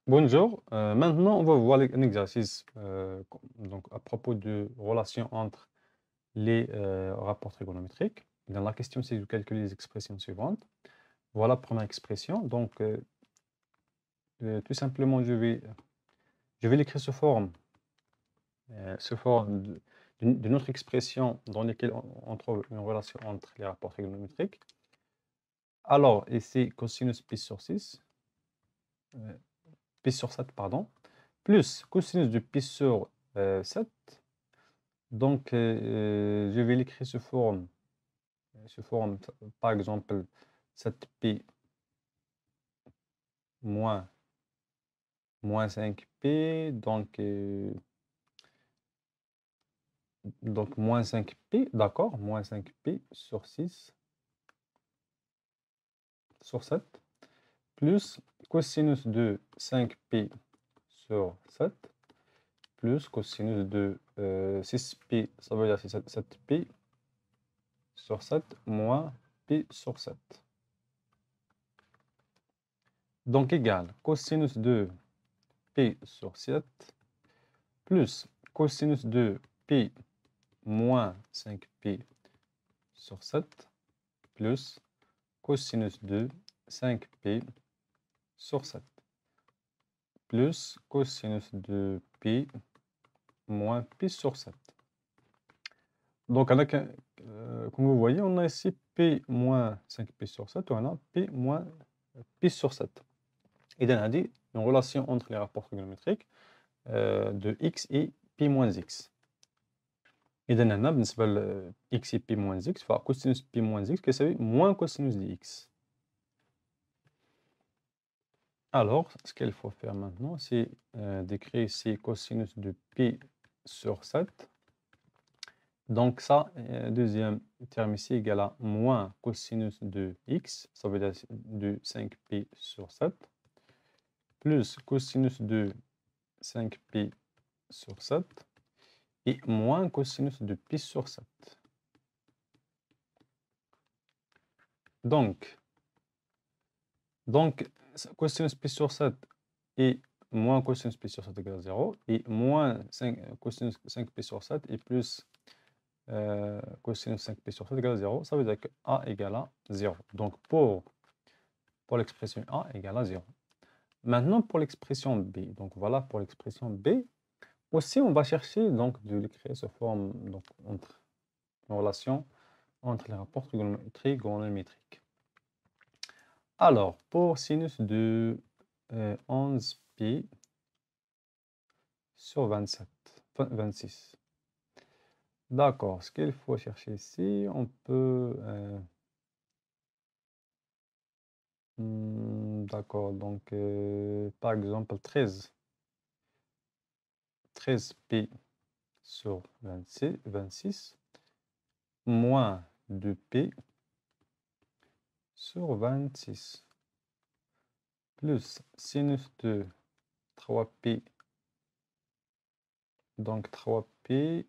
Bonjour. Maintenant, on va voir un exercice donc à propos de relations entre les rapports trigonométriques. Dans la question, c'est de calculer les expressions suivantes. Voilà la première expression. Donc, tout simplement, je vais l'écrire sous forme d'une autre expression dans laquelle on trouve une relation entre les rapports trigonométriques. Alors, ici, cosinus pi sur 6, pi sur 7, pardon, plus cosinus de pi sur 7. Donc, je vais l'écrire sous forme, par exemple, 7pi moins 5pi, donc moins 5pi, d'accord, moins 5pi sur 6 sur 7, plus cosinus de 5pi sur 7, plus cosinus de 6pi, ça veut dire 7pi sur 7, moins pi sur 7. Donc, égal cosinus de pi sur 7 plus cosinus de pi moins 5pi sur 7 plus cosinus de 5pi sur 7 plus cosinus de pi moins pi sur 7. Donc, comme vous voyez, on a ici pi moins 5pi sur 7, on a pi moins pi sur 7. Et on a dit une relation entre les rapports trigonométriques de x et pi moins x. إذا هنا بالنسبة ل x et pi moins x فكوسينوس pi moins x كيساوي moins cosinus de x. Alors, ce qu'il faut faire maintenant, c'est d'écrire ici cosinus de pi sur 7. Donc ça, deuxième terme ici égale à moins cosinus de x, ça veut dire de 5pi sur 7, plus cosinus de 5pi sur 7, et moins cosinus de pi sur 7. Donc cosinus pi sur 7 et moins cosinus pi sur 7 égale 0, et moins cosinus 5pi sur 7 et plus cosinus 5pi sur 7 égale 0, ça veut dire que A égale à 0. Donc pour l'expression A égale à 0. Maintenant pour l'expression B, donc voilà pour l'expression B, aussi on va chercher donc de l'écrire sous forme donc entre une relation entre les rapports trigonométriques. Alors pour sinus de 11pi sur 26. D'accord, ce qu'il faut chercher ici, on peut... d'accord, donc par exemple 13pi sur 26 moins 2pi sur 26 plus sinus de 3pi, donc 3pi,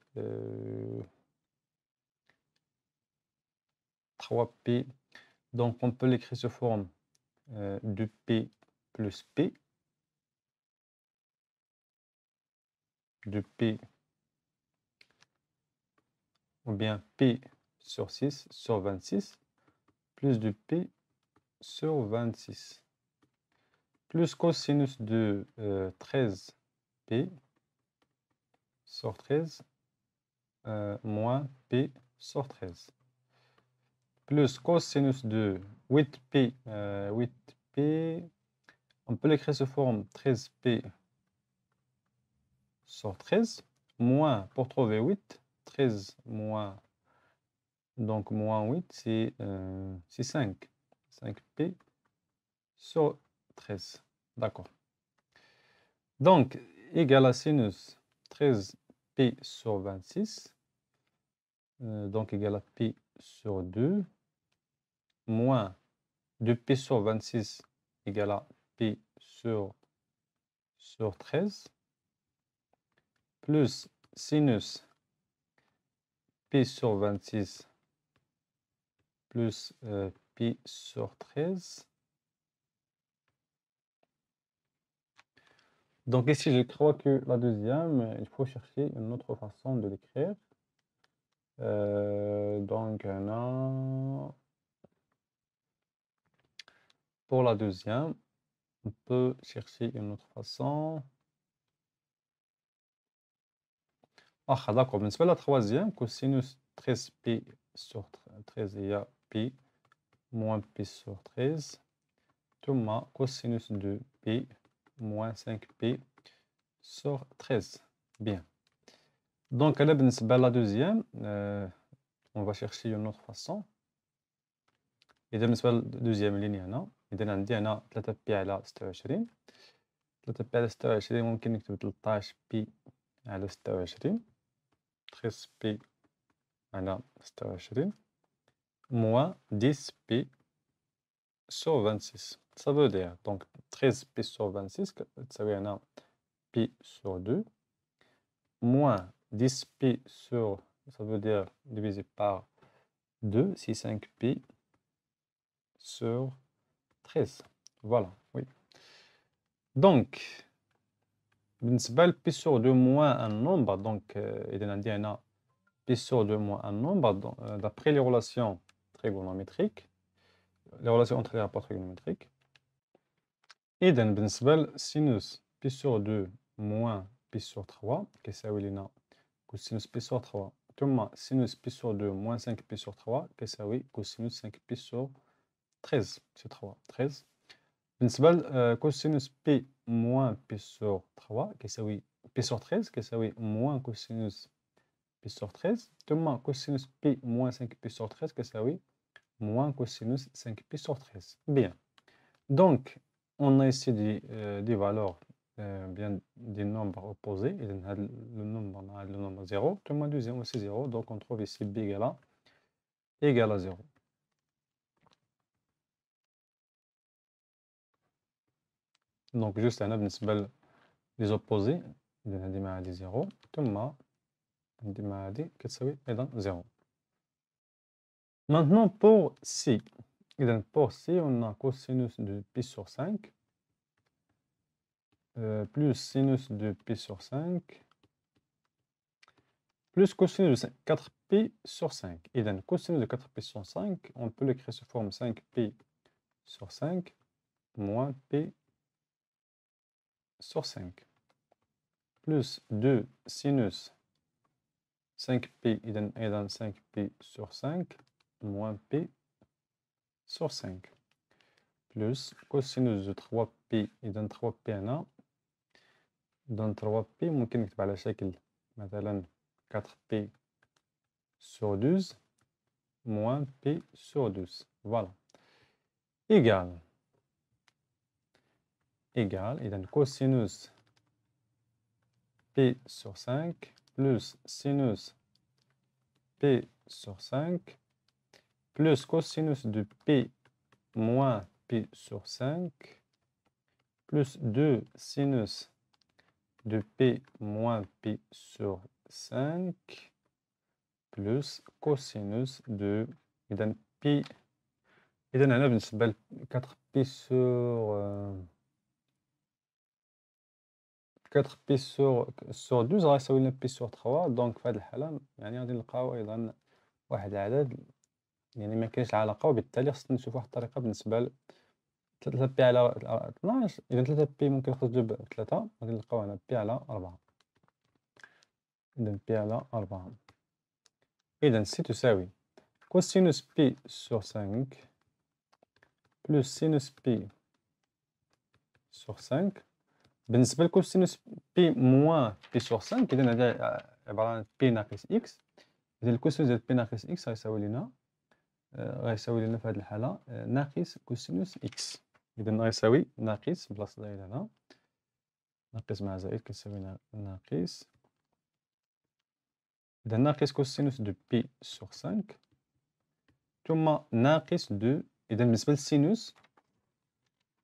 3pi, donc on peut l'écrire sous forme de pi plus pi, de pi, ou bien pi sur 6 sur 26, plus de pi sur 26, plus cosinus de 13pi sur 13, moins pi sur 13, plus cosinus de 8pi, 8pi, on peut l'écrire sous forme 13pi sur 13, moins, pour trouver 8, 13 moins, donc moins 8, c'est 5. 5pi sur 13. D'accord. Donc, égal à sinus 13pi sur 26, donc égal à pi sur 2, moins 2pi sur 26 égal à pi sur 13, plus sinus pi sur 26 plus pi sur 13. Donc ici, je crois que la deuxième, il faut chercher une autre façon de l'écrire. Donc, pour la deuxième, on peut chercher une autre façon. Ah, d'accord. Mais c'est la troisième, cosinus 13pi sur 13, il y a pi moins pi sur 13. ثم cosinus de pi moins 5pi sur 13. Bien. Donc, là, la deuxième, on va chercher une autre façon. إذا بالنسبة للدوزيام لينيا هنا، إذا عندي هنا 3 بي على 26. 3 بي على 26 ممكن نكتب 13 بي على 26. 13 بي على 26 moins 10 pi sur 26. Ça veut dire donc 13 pi sur 26 تساوي هنا pi sur 2 moins 10 pi sur, ça veut dire divisé par 2, c'est 5 pi sur 13. Voilà, oui. Donc, بالنسبة ل pi sur 2 moins un nombre, donc إذا عندي هنا pi sur 2 moins un nombre, d'après les relations trigonométriques, les relations entre les rapports trigonométriques. إذا بالنسبة ل sinus pi sur 2 moins pi sur 3 كيساوي لنا cosinus pi sur 3 ثم sinus pi sur 2 moins 5 pi sur 3 كيساوي cosinus 5 pi sur 13 c'est 3 13. بالنسبة ل cosinus pi moins pi sur 3 كيساوي pi sur 13 كيساوي moins cosinus pi sur 13 ثم cosinus pi moins 5 pi sur 13 كيساوي moins cosinus 5 pi sur 13. Bien. Donc, on a ici des valeurs, bien des nombres opposés. Le nombre 0, tout le monde deuxième aussi 0. Donc, on trouve ici b égale à 0. Donc, juste un بالنسبة les opposés. عندي مع هذه 0 ثم عندي مع هذه كتساوي أيضا 0. Maintenant, pour C. Pour C, on a cosinus de pi sur 5 plus sinus de pi sur 5 plus cosinus de 4pi sur 5. Et donc, cosinus de 4pi sur 5, on peut l'écrire sous forme 5pi sur 5 moins pi sur 5 plus 2 sinus 5pi et donc 5pi sur 5 moins pi sur 5 plus cosinus de 3pi et donc 3pi هنا donc 3pi ممكن نكتب على شكل مثلا 4pi sur 12 moins pi sur 12. Voilà. Égal. Égal. Et donc cosinus pi sur 5 plus sinus pi sur 5 plus cosinus de pi moins pi sur 5 plus 2 sinus de pi moins pi sur 5 plus cosinus de pi. إذا هنا بالنسبة ل 4pi sur 12 غيساوي لنا pi sur 3. دونك في هذه الحالة يعني غادي نلقاو أيضا واحد العدد يعني ما كاينش العلاقة، وبالتالي خصنا نشوف واحد الطريقة بالنسبة ل 3pi على 12. إذا 3pi ممكن نخرجو ب3 غادي نلقاو هنا pi على 4. إذا pi على 4. إذا سي تساوي cosinus pi sur 5 plus sinus pi sur 5 بالنسبة لكوسينوس بي موان بي سور 5 إذا هذا عبارة عن بي ناقص إكس. إذا الكوسينوس ديال بي ناقص إكس غيساوي لنا في هذه الحالة ناقص كوسينوس إكس. إذا غيساوي ناقص بلاصة ديال هنا ناقص مع زائد كتساوي ناقص. إذا ناقص كوسينوس دو بي سور 5 ثم ناقص دو. إذا بالنسبة للسينوس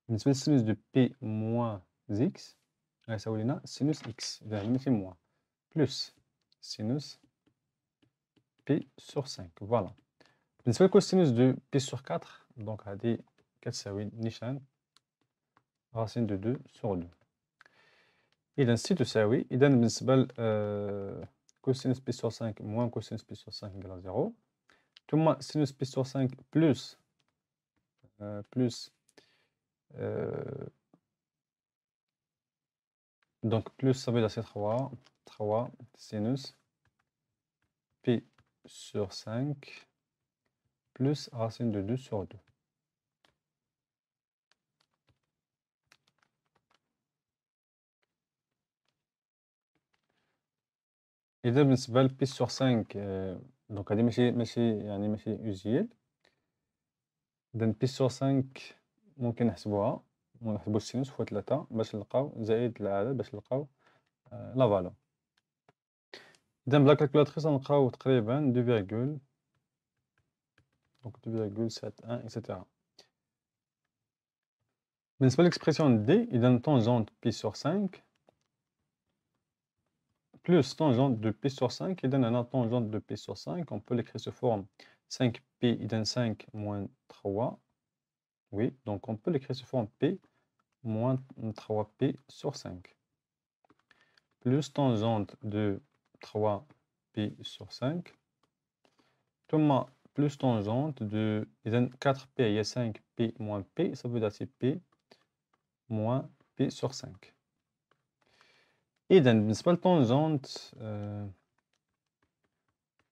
دو بي موان x غيساوي لنا سينوس x. إذا هنا في موان بلس سينوس بي سور 5. فوالا. بالنسبة لكوسينوس دو بي سور 4 Donc, هذه كتساوي نيشان racine de 2 sur 2. إذا سي تساوي، إذا بالنسبة ل كوسينوس بي سور 5 موان كوسينوس بي سور 5 égale à 0. ثم سينوس بي سور 5 plus donc plus ça veut dire c'est 3 sinus pi sur 5 plus racine de 2 sur 2. إذا بالنسبة ل pi sur 5 donc هذه ماشي أوزيل. إذا pi sur 5 ممكن نحسبوها، نحسبو السينوس فوا 3 باش نلقاو زائد العدد باش نلقاو لا فالور. إذا بلا كالكولاتريس غنلقاو تقريبا 2,71 etc. بالنسبة لإكسبرسيون دي، إذا tangente pi sur 5 plus tangente de pi sur 5, إذا هنا tangente de pi sur 5 on peut l'écrire sous forme 5pi إذا 5 moins 3. Oui, donc on peut l'écrire sous forme p moins 3p sur 5 plus tangente de 3p sur 5 ثم plus tangente de 4p il y a 5p moins p, ça veut dire c'est p moins p sur 5. إذا بالنسبة للتونجونت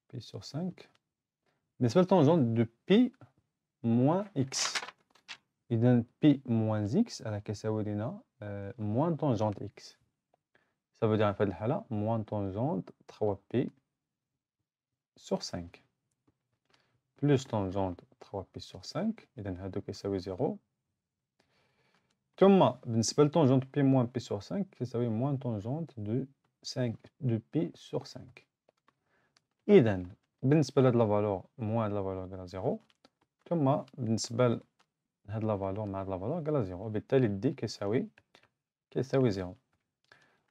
p sur 5 بالنسبة للتونجونت de p moins x، إذا p moins x على كيساوي لنا moins tangente x، ça veut dire في هذه الحالة moins tangente 3p sur 5 plus tangente 3p sur 5، إذا هادو كيساوي 0. ثم بالنسبة لتونجونت p moins p sur 5 كيساوي moins tangente de p sur 5. إذا بالنسبة لهاد لا فالور موان هاد لا فالور إيكال 0، ثم بالنسبة لهاد لا فالور مع هاد لا فالور إيكال 0، وبالتالي دي كيساوي 0.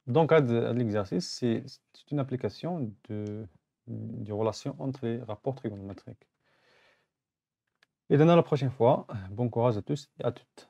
Donc l'exercice c'est une application de relation entre les rapports trigonométriques. Et à la prochaine fois, bon courage à tous et à toutes.